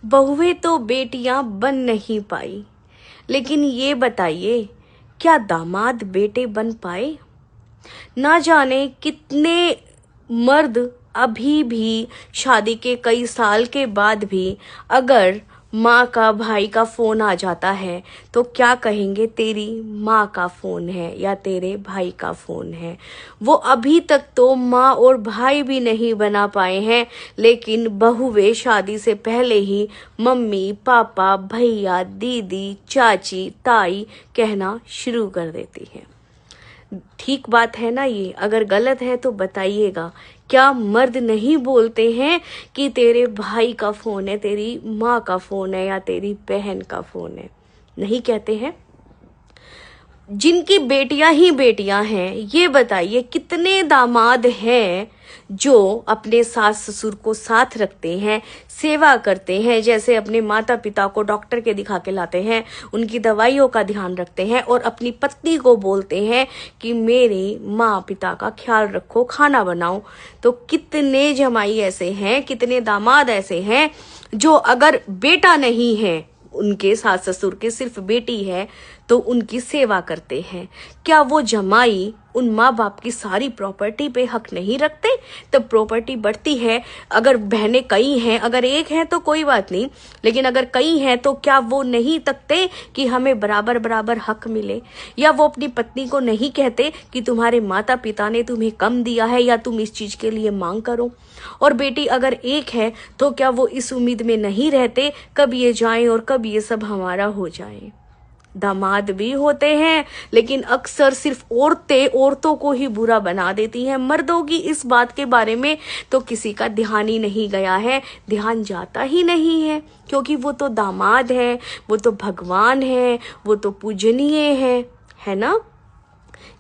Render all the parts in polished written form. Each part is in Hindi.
बहुएं तो बेटियां बन नहीं पाई, लेकिन ये बताइए क्या दामाद बेटे बन पाए? ना जाने कितने मर्द अभी भी शादी के कई साल के बाद भी अगर माँ का भाई का फोन आ जाता है तो क्या कहेंगे, तेरी माँ का फोन है या तेरे भाई का फोन है। वो अभी तक तो माँ और भाई भी नहीं बना पाए हैं, लेकिन बहुएं शादी से पहले ही मम्मी पापा भैया दीदी चाची ताई कहना शुरू कर देती हैं। ठीक बात है ना ये? अगर गलत है तो बताइएगा। क्या मर्द नहीं बोलते हैं कि तेरे भाई का फोन है, तेरी माँ का फोन है या तेरी बहन का फोन है? नहीं कहते हैं? जिनकी बेटियां ही बेटियां हैं, ये बताइए कितने दामाद हैं जो अपने सास ससुर को साथ रखते हैं, सेवा करते हैं, जैसे अपने माता पिता को डॉक्टर के दिखा के लाते हैं, उनकी दवाइयों का ध्यान रखते हैं और अपनी पत्नी को बोलते हैं कि मेरे माँ पिता का ख्याल रखो, खाना बनाओ। तो कितने जमाई ऐसे हैं, कितने दामाद ऐसे हैं जो अगर बेटा नहीं है उनके सास ससुर के, सिर्फ बेटी है, तो उनकी सेवा करते हैं। क्या वो जमाई उन माँ बाप की सारी प्रॉपर्टी पे हक नहीं रखते? तब प्रॉपर्टी बढ़ती है। अगर बहनें कई हैं, अगर एक है तो कोई बात नहीं, लेकिन अगर कई हैं तो क्या वो नहीं तकते कि हमें बराबर बराबर हक मिले? या वो अपनी पत्नी को नहीं कहते कि तुम्हारे माता पिता ने तुम्हें कम दिया है या तुम इस चीज के लिए मांग करो? और बेटी अगर एक है तो क्या वो इस उम्मीद में नहीं रहते कब ये जाए और कब ये सब हमारा हो जाए? दामाद भी होते हैं, लेकिन अक्सर सिर्फ औरतों को ही बुरा बना देती हैं। मर्दों की इस बात के बारे में तो किसी का ध्यान ही नहीं गया है, ध्यान जाता ही नहीं है, क्योंकि वो तो दामाद है, वो तो भगवान है, वो तो पूजनीय है ना?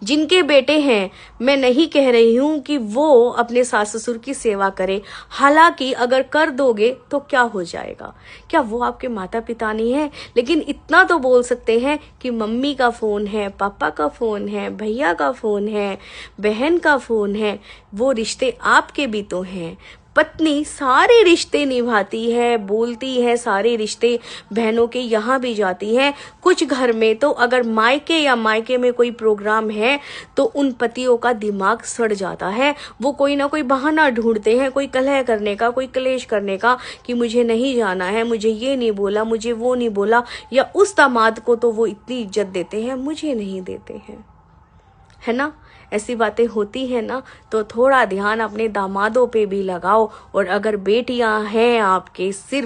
जिनके बेटे हैं, मैं नहीं कह रही हूं कि वो अपने सास ससुर की सेवा करे, हालांकि अगर कर दोगे तो क्या हो जाएगा? क्या वो आपके माता पिता नहीं है? लेकिन इतना तो बोल सकते हैं कि मम्मी का फोन है, पापा का फोन है, भैया का फोन है, बहन का फोन है, वो रिश्ते आपके भी तो हैं। पत्नी सारे रिश्ते निभाती है, बोलती है, सारे रिश्ते बहनों के यहाँ भी जाती हैं। कुछ घर में तो अगर मायके या मायके में कोई प्रोग्राम है तो उन पतियों का दिमाग सड़ जाता है। वो कोई ना कोई बहाना ढूंढते हैं, कोई कलह करने का, कोई क्लेश करने का, कि मुझे नहीं जाना है, मुझे ये नहीं बोला, मुझे वो नहीं बोला। या उस दामाद को तो वो इतनी इज्जत देते हैं, मुझे नहीं देते हैं, है ना? ऐसी बातें होती है ना, तो थोड़ा ध्यान अपने दामादों पे भी लगाओ। और अगर बेटियां हैं आपके, सिर्फ